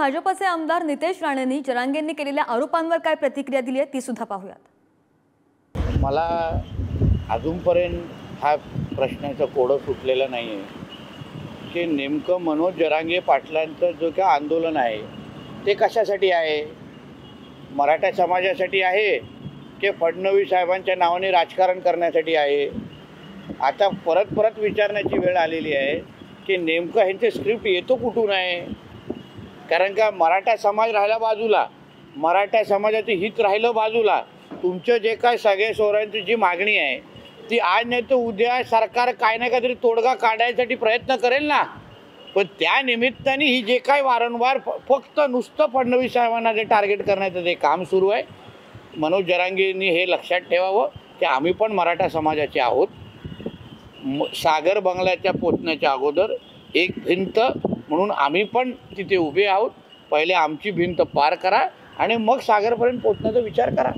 भाजपचे आमदार नितेश राणेंनी जरांगेंनी केलेल्या आरोपांवर काय प्रतिक्रिया दिली आहे ती सुद्धा पाहूयात। मला अजूनपर्यंत हा प्रश्नाचं कोडं सुटलेलं नाही आहे की नेमकं मनोज जरांगे पाटलांचं जो काय आंदोलन आहे ते कशासाठी आहे, मराठा समाजासाठी आहे की फडणवीस साहेबांच्या नावाने राजकारण करण्यासाठी आहे। आता परत परत विचारण्याची वेळ आलेली आहे की नेमकं ह्यांचे स्क्रिप्ट येतो कुठून आहे। कारण का मराठा समाज राहिला बाजूला, मराठा समाजाचं हित राहिलं बाजूला, तुमचं जे काय सगळे सोयऱ्यांची जी मागणी आहे ती आज नाही तर उद्या सरकार काय ना काहीतरी तोडगा काढण्यासाठी प्रयत्न करेल ना। पण त्या निमित्ताने ही जे काय वारंवार फक्त नुसतं फडणवीस साहेबांना जे टार्गेट करण्याचं जे काम सुरू आहे, मनोज जरांगेंनी हे लक्षात ठेवावं की आम्ही पण मराठा समाजाचे आहोत। सागर बंगल्याच्या पोचण्याच्या अगोदर एक भिंत म्हणून आम्ही पण तिथे उभे आहोत। पहिले आमची भिंत पार करा आणि मग सागरपर्यंत पोचण्याचा विचार करा।